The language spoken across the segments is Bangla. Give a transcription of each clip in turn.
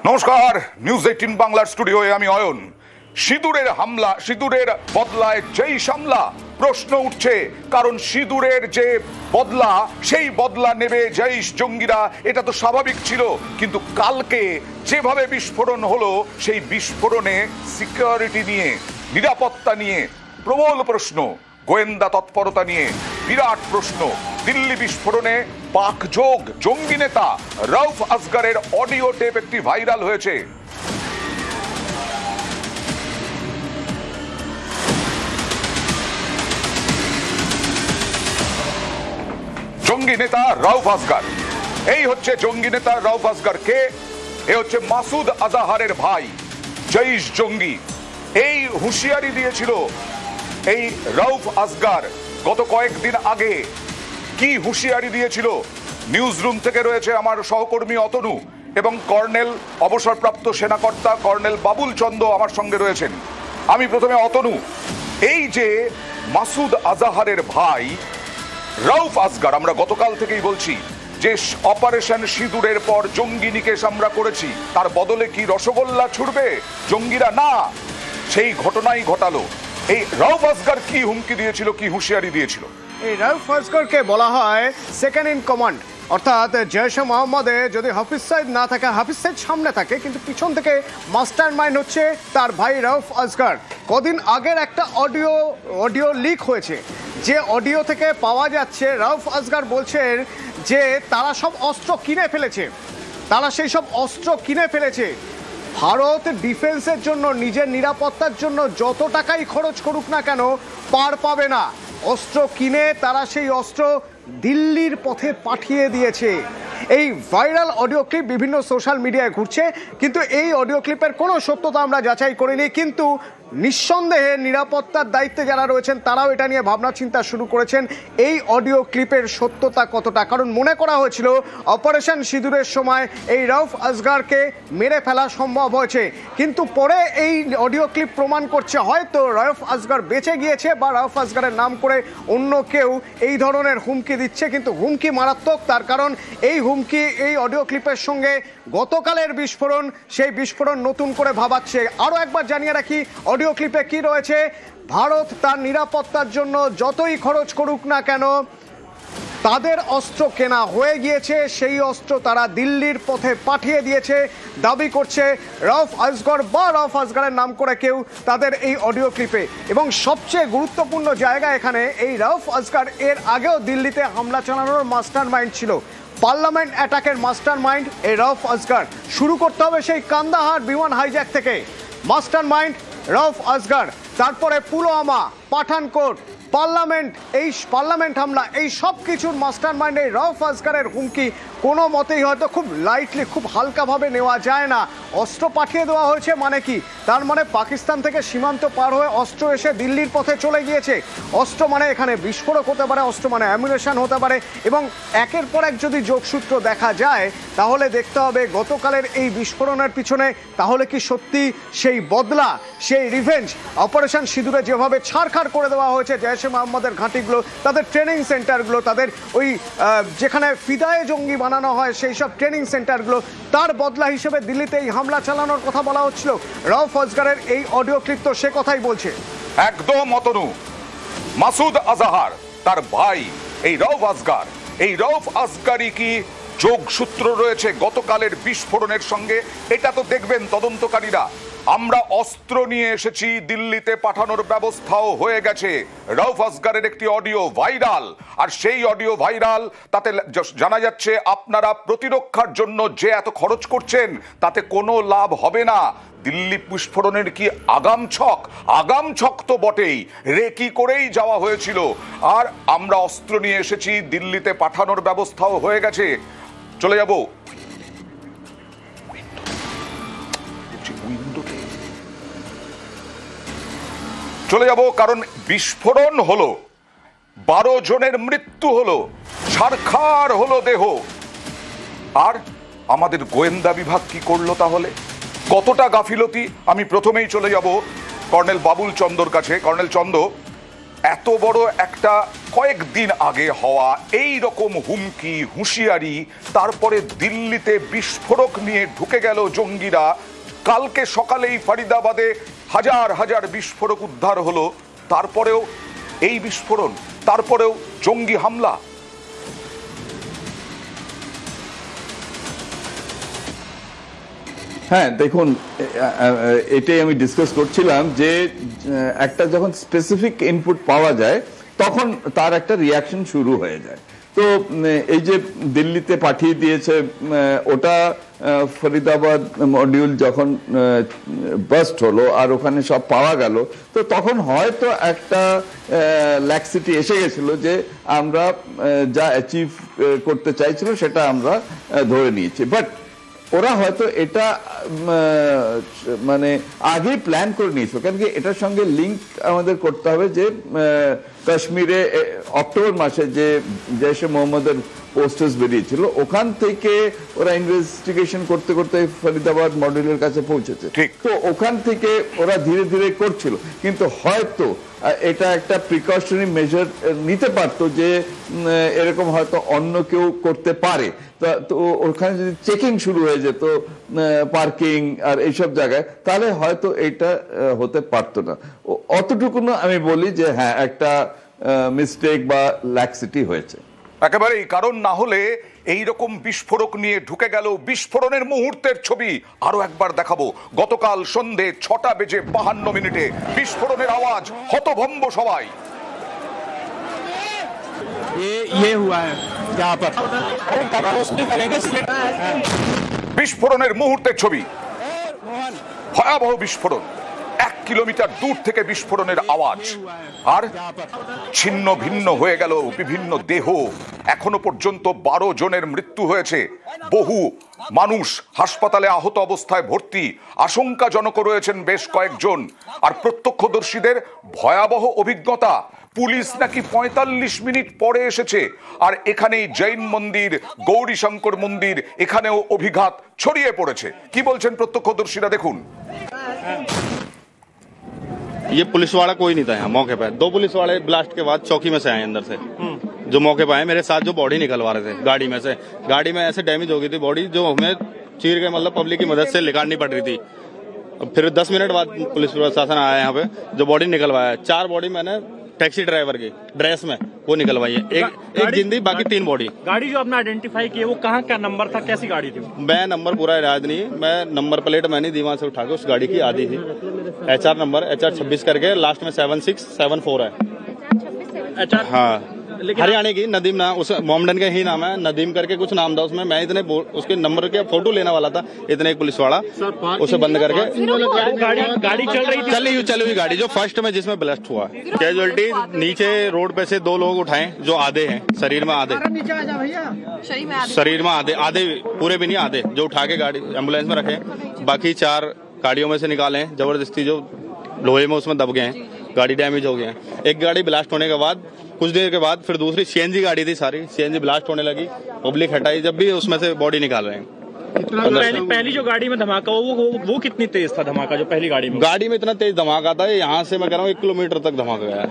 নমস্কার, নিউজ 18 বাংলার স্টুডিওয়ে আমি অয়ন। সিঁদুরের হামলা, সিঁদুরের বদলায় যেই সামলা, প্রশ্ন উঠছে কারণ সিঁদুরের যে বদলা সেই বদলা নেবে জৈশ জঙ্গিরা, এটা তো স্বাভাবিক ছিল। কিন্তু কালকে যেভাবে বিস্ফোরণ হলো, সেই বিস্ফোরণে সিকিউরিটি নিয়ে, নিরাপত্তা নিয়ে প্রবল প্রশ্ন, গোয়েন্দা তৎপরতা নিয়ে বিরাট প্রশ্ন। দিল্লি বিস্ফোরণে পাকযোগ জঙ্গি নেতা রউফ আসগরের অডিও টেপ একটি ভাইরাল হয়েছে। জঙ্গি নেতা রউফ আসগর, এই হচ্ছে জঙ্গি নেতা রউফ আসগর। কে? এ হচ্ছে মাসুদ আজাহারের ভাই, জৈশ জঙ্গি। এই হুঁশিয়ারি দিয়েছিল এই রউফ আসগর গত কয়েকদিন আগে। কি হুঁশিয়ারি দিয়েছিল? নিউজ রুম থেকে রয়েছে আমার সহকর্মী অতনু এবং কর্নেল, অবসরপ্রাপ্ত সেনাকর্তা কর্নেল বাবুল চন্দ আমার সঙ্গে রয়েছেন। আমি প্রথমে অতনু, এই যে মাসুদ আজাহারের ভাই রউফ আসগর, আমরা গতকাল থেকেই বলছি যে অপারেশন সিঁদুরের পর জঙ্গি নিকেশ আমরা করেছি, তার বদলে কি রসগোল্লা ছুড়বে জঙ্গিরা? না, সেই ঘটনাই ঘটালো। এই রউফ আসগর কি হুমকি দিয়েছিল, কি হুঁশিয়ারি দিয়েছিল? এই রউফ আসগরকে বলা হয় সেকেন্ড ইন কমান্ড, অর্থাৎ জৈশে মোহাম্মদে যদি হাফিজ সাইদ না থাকে, হাফিজ সাইদ সামনে থাকে কিন্তু পিছন থেকে মাস্টার মাইন্ড হচ্ছে তার ভাই রউফ আসগর। কদিন আগের একটা অডিও লিক হয়েছে, যে অডিও থেকে পাওয়া যাচ্ছে রউফ আসগর বলছেন যে তারা সব অস্ত্র কিনে ফেলেছে, তারা সেই সব অস্ত্র কিনে ফেলেছে। ভারত ডিফেন্সের জন্য, নিজের নিরাপত্তার জন্য যত টাকাই খরচ করুক না কেন পার পাবে না। অস্ত্র কিনে তারা সেই অস্ত্র দিল্লির পথে পাঠিয়ে দিয়েছে। এই ভাইরাল অডিও ক্লিপ বিভিন্ন সোশ্যাল মিডিয়ায় ঘুরছে, কিন্তু এই অডিও ক্লিপের কোনো সত্যতা আমরা যাচাই করিনি। কিন্তু নিঃসন্দেহে নিরাপত্তার দায়িত্বে যারা রয়েছেন তারাও এটা নিয়ে ভাবনা চিন্তা শুরু করেছেন এই অডিও ক্লিপের সত্যতা কতটা। কারণ মনে করা হয়েছিল অপারেশন সিঁদুরের সময় এই রউফ আসগরকে মেরে ফেলা সম্ভব হয়েছে, কিন্তু পরে এই অডিও ক্লিপ প্রমাণ করছে হয়তো রউফ আসগর বেঁচে গিয়েছে বা রউফ আসগরের নাম করে অন্য কেউ এই ধরনের হুমকি দিচ্ছে। কিন্তু হুমকি মারাত্মক, তার কারণ এই হুমকি এই অডিও ক্লিপের সঙ্গে গতকালের বিস্ফোরণ, সেই বিস্ফোরণ নতুন করে ভাবাচ্ছে। আরও একবার জানিয়ে রাখি অডিও ক্লিপে কি রয়েছে। ভারত তার নিরাপত্তার জন্য যতই খরচ করুক না কেন, তাদের অস্ত্র কেনা হয়ে গিয়েছে, সেই অস্ত্র তারা দিল্লির পথে পাঠিয়ে দিয়েছে দাবি করছে রউফ আসগর বা রউফ আসগরের নাম করে কেউ তাদের এই অডিও ক্লিপে। এবং সবচেয়ে গুরুত্বপূর্ণ জায়গা এখানে, এই রউফ আসগর এর আগেও দিল্লিতে হামলা চালানোর মাস্টার মাইন্ড ছিল, পার্লামেন্ট অ্যাটাকের মাস্টার মাইন্ড এই রউফ আসগর। শুরু করতে হবে সেই কান্দাহার বিমান হাইজ্যাক থেকে, মাস্টার মাইন্ড রউফ আসগর। তারপরে পুলওয়ামা, পাঠানকোট, পার্লামেন্ট হামলা, এই সব কিছুর মাস্টার মাইন্ড এই রউফ আসগরের হুমকি কোনো মতেই হয়তো খুব লাইটলি, খুব হালকাভাবে নেওয়া যায় না। অস্ত্র পাঠিয়ে দেওয়া হয়েছে মানে কি? তার মানে পাকিস্তান থেকে সীমান্ত পার হয়ে অস্ত্র এসে দিল্লির পথে চলে গিয়েছে। অস্ত্র মানে এখানে বিস্ফোরক হতে পারে, অস্ত্র মানে অ্যামুনেশন হতে পারে। এবং একের পর এক যদি যোগসূত্র দেখা যায় তাহলে দেখতে হবে গতকালের এই বিস্ফোরণের পিছনে তাহলে কি সত্যি সেই বদলা, সেই রিভেঞ্জ, অপারেশন সিঁদুরে যেভাবে ছাড়খাড় করে দেওয়া হয়েছে জৈশে মোহাম্মদের ঘাঁটিগুলো, তাদের ট্রেনিং সেন্টারগুলো, তাদের ওই যেখানে ফিদায়ে জঙ্গি বানানো হয় সেই সব ট্রেনিং সেন্টারগুলো, তার বদলা হিসেবে দিল্লিতে এই হামলা চালানোর কথা বলা হচ্ছিল। রউফ আসগরের এই অডিও ক্লিপ তো সে কথাই বলছে। একদম অতনু, মাসুদ আজাহার তার ভাই এই রউফ আসগর, এই রউফ আসগরই কি যোগসূত্র রয়েছে গতকালের বিস্ফোরণের সঙ্গে? এটা তো দেখবেন তদন্তকারীরা। আমরা অস্ত্র নিয়ে এসেছি, দিল্লিতে পাঠানোর ব্যবস্থাও হয়ে গেছে। রউফ আসগরের একটি অডিও ভাইরাল, আর সেই অডিও ভাইরাল, তাতে জানা যাচ্ছে আপনারা প্রতিরক্ষার জন্য যে এত খরচ করছেন তাতে কোনো লাভ হবে না। দিল্লি বিস্ফোরণের কি আগাম ছক? আগাম ছক তো বটেই, রেকি করেই যাওয়া হয়েছিল। আর আমরা অস্ত্র নিয়ে এসেছি, দিল্লিতে পাঠানোর ব্যবস্থাও হয়ে গেছে। চলে যাব কারণ বিস্ফোরণ হলো, 12 জনের মৃত্যু হলো, ছারখার হলো দেহ। আর আমাদের গোয়েন্দা বিভাগ কি করলো তাহলে? কতটা গাফিলতি? আমি প্রথমেই চলে যাব কর্নেল বাবুল চন্দর কাছে। কর্নেল চন্দ, এত বড় একটা কয়েকদিন আগে হওয়া এই রকম হুমকি হুঁশিয়ারি, তারপরে দিল্লিতে বিস্ফোরক নিয়ে ঢুকে গেল জঙ্গিরা, কালকে সকালেই ফরিদাবাদে হাজার হাজার বিস্ফোরক উদ্ধার হলো, তারপরেও এই বিস্ফোরণ, তারপরেও জঙ্গি হামলা। হ্যাঁ দেখুন, এটাই আমি ডিসকাস করছিলাম যে একটা যখন স্পেসিফিক ইনপুট পাওয়া যায় তখন তার একটা রিয়াকশন শুরু হয়ে যায়। তো এই যে দিল্লিতে পাঠিয়ে দিয়েছে, ওটা ফরিদাবাদ মডিউল যখন বাস্ট হলো আর ওখানে সব পাওয়া গেল, তো তখন হয়তো একটা ল্যাক্সিটি এসে গেছিল যে আমরা যা অ্যাচিভ করতে চাইছিল সেটা আমরা ধরে নিয়েছি। বাট ওরা হয়তো এটা মানে আগেই প্ল্যান করে নিয়েছিল, কারণ কি এটার সঙ্গে লিঙ্ক আমাদের করতে হবে যে কাশ্মীরে অক্টোবর মাসে যে জৈশ-এ মোহাম্মদের পোস্টার্স বেরিয়েছিল, ওখান থেকে ওরা ইনভেস্টিগেশন করতে করতে ফরিদাবাদ মডেলের কাছে পৌঁছেছে। তো ওখান থেকে ওরা ধীরে ধীরে করছিল, কিন্তু হয়তো এটা একটা প্রিকশনারি মেজার নিতে পারতো যে এরকম হয়তো অন্য কেউ করতে পারে। তো ওখানে যদি চেকিং শুরু হয়ে যেত পার্কিং আর এইসব জায়গায়, তাহলে হয়তো এটা হতে পারতো না। অতটুকু আমি বলি যে হ্যাঁ একটা মিস্টেক বা ল্যাক্সিটি হয়েছে একেবারেই, কারণ না হলে এই রকম বিস্ফোরক নিয়ে ঢুকে গেল। বিস্ফোরণের মুহূর্তের ছবি আরো একবার দেখাবো। গতকাল সন্ধে 6:52 বিস্ফোরণের আওয়াজ, হতভম্ব সবাই। বিস্ফোরণের মুহূর্তের ছবি, ভয়াবহ বিস্ফোরণ, 1 কিলোমিটার দূর থেকে বিস্ফোরণের আওয়াজ, আর ছিন্ন ভিন্ন হয়ে গেল বিভিন্ন দেহ। এখনো পর্যন্ত 12 জনের মৃত্যু হয়েছে, বহু মানুষ হাসপাতালে আহত অবস্থায় ভর্তি, আশঙ্কাজনক রয়েছেন বেশ কয়েকজন। আর প্রত্যক্ষদর্শীদের ভয়াবহ অভিজ্ঞতা, পুলিশ নাকি 45 মিনিট পরে এসেছে। আর এখানেই জৈন মন্দির, গৌরী শঙ্কর মন্দির, এখানেও অভিঘাত ছড়িয়ে পড়েছে। কি বলছেন প্রত্যক্ষদর্শীরা দেখুন। ये पुलिस वाला कोई नहीं था यहाँ मौके पे। 2 पुलिस वाले ब्लास्ट के बाद चौकी में से आए अंदर से, जो मौके पे आए। मेरे साथ जो बॉडी निकलवा रहे थे गाड़ी में से, गाड़ी में ऐसे डैमेज हो गई थी बॉडी, जो हमें चीर के मतलब पब्लिक की मदद से निकालनी पड़ रही थी। फिर 10 मिनट बाद पुलिस प्रशासन आया यहाँ पे, जो बॉडी निकलवाया। 4 बॉडी मैंने टैक्सी ड्राइवर की ड्रेस में वो निकलवाई है, एक जिंदी, बाकी 3 बॉडी। गाड़ी जो आपने आइडेंटिफाई की है वो कहाँ क्या नंबर था, कैसी गाड़ी थी? मैं नंबर पूरा याद नहीं, मैं नंबर प्लेट मैंने दीवार से उठा के उस गाड़ी की आधी थी। HR नंबर HR 26 करके लास्ट में 7674 है। अच्छा, हाँ, हरियाणा की नदीम ना, उस मोमडन का ही नाम है, नदीम करके कुछ नाम था उसमें। मैं इतने उसके नंबर के फोटो लेने वाला था, इतने एक पुलिस वाला उसे बंद करके गाड़ी चल रही थी, चली हुई गाड़ी जो फर्स्ट में जिसमें ब्लास्ट हुआ। कैजुअलिटी नीचे रोड पे से 2 लोग उठाए जो आधे हैं, शरीर में आधे, शरीर में आधे पूरे भी नहीं, आधे जो उठा के गाड़ी एम्बुलेंस में रखे। बाकी 4 गाड़ियों में से निकाले जबरदस्ती, जो लोहे में उसमें दब गए हैं, गाड़ी डैमेज हो गए हैं। एक गाड़ी ब्लास्ट होने के बाद कुछ देर के बाद फिर दूसरी CNG गाड़ी थी, सारी CNG ब्लास्ट होने लगी, पब्लिक हटाई, जब भी उसमें से बॉडी निकाल रहे हैं। पहली जो गाड़ी में धमाका वो कितनी तेज था धमाका, जो पहली गाड़ी में? गाड़ी में इतना तेज धमाका था, यहाँ से मैं कह रहा हूँ 1 किलोमीटर तक धमाका गया,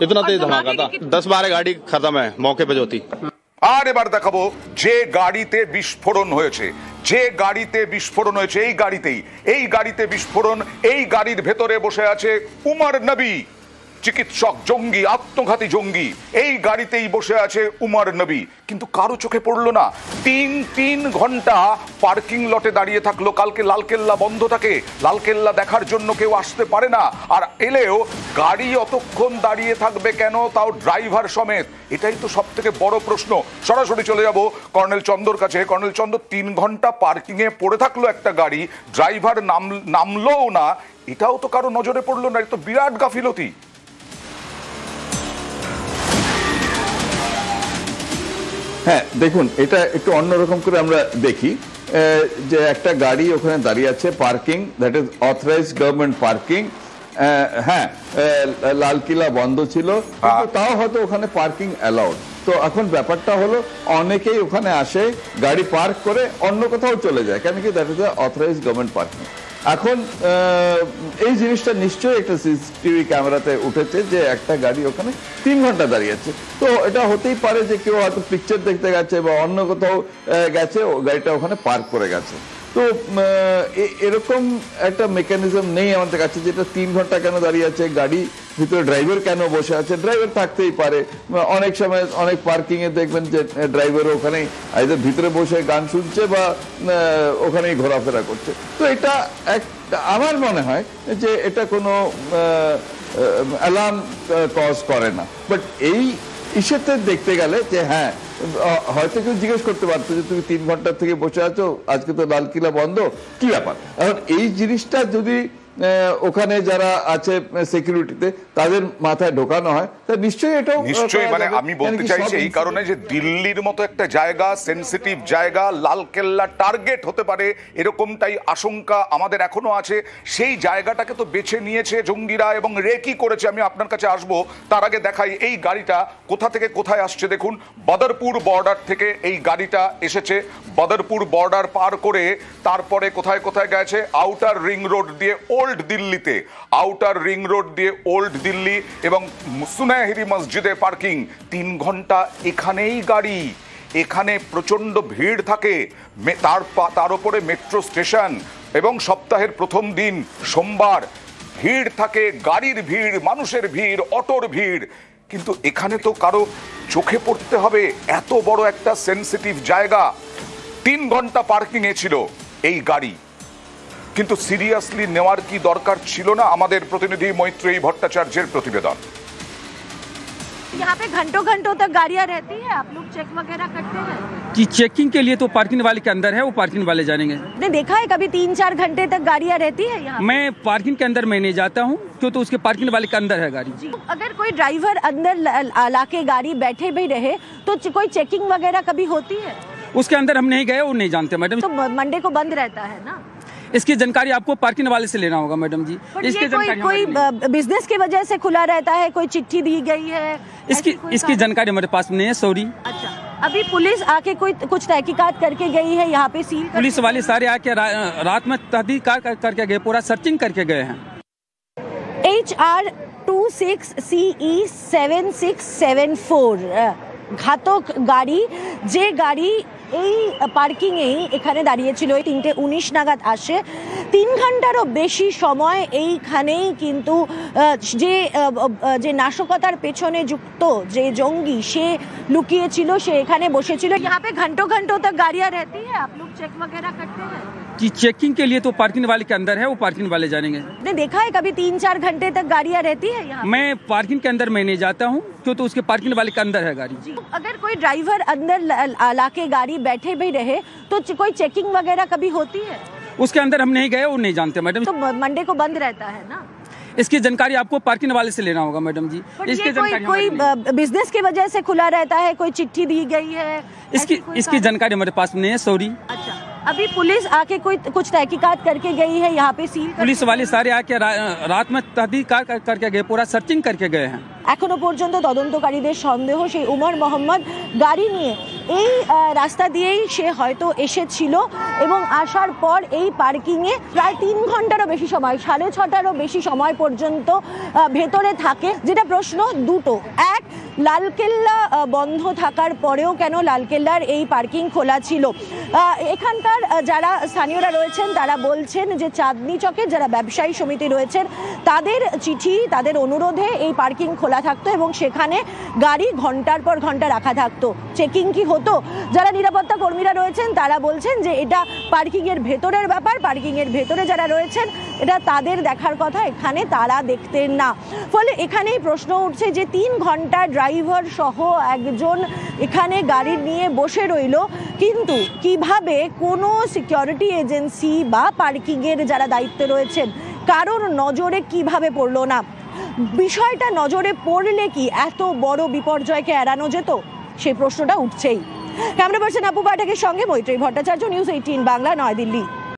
इतना तेज धमाका था। 10-12 गाड़ी खत्म है मौके पे जो थी। আর এবার দেখাবো যে গাড়িতে বিস্ফোরণ হয়েছে, এই গাড়িতে বিস্ফোরণ, এই গাড়ির ভেতরে বসে আছে উমর নবী, চিকিৎসক জঙ্গি, আত্মঘাতী জঙ্গি। এই গাড়িতেই বসে আছে উমর নবী, কিন্তু কারো চোখে পড়লো না। 3 ঘন্টা পার্কিং লটে দাঁড়িয়ে থাকলো। কালকে লালকেল্লা বন্ধ থাকে, লালকেল্লা দেখার জন্য কেউ আসতে পারে না। আর এলেও গাড়ি অতক্ষণ দাঁড়িয়ে থাকবে কেন, তাও ড্রাইভার সমেত? এটাই তো সব থেকে বড় প্রশ্ন। সরাসরি চলে যাব কর্নেল চন্দর কাছে। কর্নেল চন্দ্র, 3 ঘন্টা পার্কিং এ পড়ে থাকলো একটা গাড়ি, ড্রাইভার নামলোও না, এটাও তো কারো নজরে পড়লো না। এটা তো বিরাট গাফিলতি। হ্যাঁ দেখুন, এটা একটু অন্যরকম করে আমরা দেখি যে একটা গাড়ি ওখানে দাঁড়িয়ে আছে, parking, that is authorised government parking. হ্যাঁ, লালকিল্লা বন্ধ ছিল, তাও হয়তো ওখানে পার্কিং অ্যালাউড। তো এখন ব্যাপারটা হলো অনেকেই ওখানে আসে, গাড়ি পার্ক করে অন্য কোথাও চলে যায়, কেন কি that is authorised government parking. এখন এই জিনিসটা নিশ্চয়ই একটা সিসিটিভি ক্যামেরাতে উঠেছে যে একটা গাড়ি ওখানে 3 ঘন্টা দাঁড়িয়ে আছে। তো এটা হতেই পারে যে কেউ হয়তো পিকচার দেখতে গেছে বা অন্য কোথাও গেছে, গাড়িটা ওখানে পার্ক করে গেছে। তো এরকম একটা মেকানিজম নেই আমাদের কাছে যেটা 3 ঘন্টা কেন দাঁড়িয়ে আছে, গাড়ি ভিতরে ড্রাইভার কেন বসে আছে। ড্রাইভার থাকতেই পারে, অনেক সময় অনেক পার্কিং এ দেখবেন যে ড্রাইভার ওখানেই আইদার ভিতরে বসে গান শুনছে বা ওখানেই ঘোরাফেরা করছে। তো এটা আমার মনে হয় যে এটা কোনো অ্যালার্ম কজ করে না। বাট এই ইস্যুতে দেখতে গেলে যে হ্যাঁ, হয়তো কেউ জিজ্ঞেস করতে পারতো যে তুমি 3 ঘন্টা থেকে বসে আছো, আজকে তো লালকিল্লা বন্ধ, কি ব্যাপার। এখন এই জিনিসটা যদি ওখানে যারা আছে সিকিউরিটিতে তাদের মাথায় ঢোকানো হয় তা নিশ্চয়ই এটাও নিশ্চয়ই, মানে আমি বলতে চাইছি এই কারণে যে দিল্লির মতো একটা জায়গা, সেনসিটিভ জায়গা, লালকেল্লা টার্গেট হতে পারে এরকমটাই আশঙ্কা আমাদের এখনো আছে। সেই জায়গাটাকে তো বেছে নিয়েছে জঙ্গিরা এবং রেকি করেছে। আমি আপনার কাছে আসবো, তার আগে দেখাই এই গাড়িটা কোথা থেকে কোথায় আসছে। দেখুন, বদরপুর বর্ডার থেকে এই গাড়িটা এসেছে। বদরপুর বর্ডার পার করে তারপরে কোথায় কোথায় গেছে, আউটার রিং রোড দিয়ে ওল্ড দিল্লিতে, আউটার রিং রোড দিয়ে ওল্ড দিল্লি এবং সুনেহেরি মসজিদে পার্কিং। 3 ঘন্টা এখানেই গাড়ি, এখানে প্রচন্ড ভিড় থাকে। তার উপরে মেট্রো স্টেশন এবং সপ্তাহের প্রথম দিন সোমবার ভিড় থাকে, গাড়ির ভিড়, মানুষের ভিড়, অটোর ভিড়। কিন্তু এখানে তো কারো চোখে পড়তে হবে এত বড় একটা সেনসিটিভ জায়গা। 3 ঘন্টা পার্কিং এ ছিল এই গাড়ি, কিন্তু সিরিয়াসলি নেওয়ার কি দরকার ছিল না? আমাদের প্রতিনিধি মৈত্রেয়ী ভট্টাচার্যের প্রতিবেদন। यहाँ पे घंटों घंटों तक गाड़ियाँ रहती है, आप लोग चेक वगैरह करते हैं? कि चेकिंग के लिए तो पार्किंग वाले के अंदर है, वो पार्किंग वाले जानेंगे। आपने देखा है कभी 3-4 घंटे तक गाड़ियाँ रहती है यहाँ? मैं पार्किंग के अंदर मैं नहीं जाता हूँ, क्यों तो उसके पार्किंग वाले के अंदर है गाड़ी। अगर कोई ड्राइवर अंदर लाके गाड़ी बैठे भी रहे तो कोई चेकिंग वगैरह कभी होती है? उसके अंदर हम नहीं गए, वो नहीं जानते मैडम। तो मंडे को बंद रहता है ना? इसकी जानकारी आपको पार्किंग वाले से लेना होगा मैडम जी। इसकी जानकारी कोई बिजनेस की वजह से खुला रहता है, कोई चिट्ठी दी गई है? इसकी जानकारी हमारे पास नहीं है, सॉरी। अच्छा, अभी पुलिस आके कोई कुछ तहकीकात करके गई है यहाँ पे? सील पुलिस वाले सारे आके रात में तहकीकात करके गए, पूरा सर्चिंग करके गए हैं। HR 26CE 7674 ঘাতক গাড়ি, যে গাড়ি এই পার্কিংয়েই এখানে দাঁড়িয়েছিল। 3:19 নাগাদ আসে। 3 ঘন্টারও বেশি সময় এইখানেই কিন্তু যে নাশকতার পেছনে যুক্ত যে জঙ্গি সে লুকিয়েছিল, সে এখানে বসেছিল। यहाँ पे घंटों घंटों तक गाड़ियाँ रहती है, आप लोग चेक वगैरह करते हैं? कि चेकिंग के लिए तो पार्किंग वाले के अंदर है, वो पार्किंग वाले जानेंगे। आपने देखा है कभी 3-4 घंटे तक गाड़ियाँ रहती है यहाँ? मैं पार्किंग के अंदर मैं नहीं जाता हूँ, क्यों तो उसके पार्किंग वाले के अंदर है गाड़ी। अगर कोई ड्राइवर अंदर लाके गाड़ी बैठे भी रहे तो कोई चेकिंग वगैरह कभी होती है? उसके अंदर हम नहीं गए, वो नहीं जानते मैडम। तो मंडे को बंद रहता है ना? इसकी जानकारी आपको पार्किंग वाले से लेना होगा मैडम जी। इसकी जानकारी कोई बिजनेस की वजह से खुला रहता है, कोई चिट्ठी दी गई है? इसकी जानकारी हमारे पास नहीं है, सॉरी। अच्छा, अभी पुलिस आके कोई कुछ तहकीकात करके गई है यहाँ पे? सील पुलिस वाले सारे आके रात में तहकीकात करके गए, पूरा सर्चिंग करके गए हैं। এখনো পর্যন্ত তদন্তকারীদের সন্দেহ সেই উমর মোহাম্মদ গাড়ি নিয়ে এই রাস্তা দিয়েই সে হয়তো এসেছিল এবং আসার পর এই পার্কিংয়ে প্রায় 3 ঘন্টারও বেশি সময়, 6:30টারও বেশি সময় পর্যন্ত ভেতরে থাকে। যেটা প্রশ্ন দুটো, এক, লালকেল্লা বন্ধ থাকার পরেও কেন লালকেল্লার এই পার্কিং খোলা ছিল? এখানকার যারা স্থানীয়রা রয়েছেন তারা বলছেন যে চাঁদনি চকের যারা ব্যবসায়ী সমিতি রয়েছেন তাদের চিঠি, তাদের অনুরোধে এই পার্কিং খোলা থাকতো এবং সেখানে গাড়ি ঘন্টার পর ঘন্টা রাখা থাকতো। চেকিং কি হতো? যারা নিরাপত্তা কর্মীরা রয়েছেন তারা বলছেন যে এটা পার্কিংয়ের ভেতরের ব্যাপার, পার্কিংয়ের ভেতরে যারা রয়েছেন এটা তাদের দেখার কথা, এখানে তারা দেখতেন না। ফলে এখানেই প্রশ্ন উঠছে যে 3 ঘন্টা ড্রাইভার সহ একজন এখানে গাড়ি নিয়ে বসে রইল, কিন্তু কিভাবে কোনো সিকিউরিটি এজেন্সি বা পার্কিংয়ের যারা দায়িত্বে রয়েছেন কারোর নজরে কিভাবে পড়লো না? বিষয়টা নজরে পড়লে কি এত বড় বিপর্যয়কে এড়ানো যেত? সেই প্রশ্নটা উঠছেই। ক্যামেরা পার্সন আপু পাঠকের সঙ্গে মৈত্রেয়ী ভট্টাচার্য, নিউজ 18 বাংলা, নয়াদিল্লি।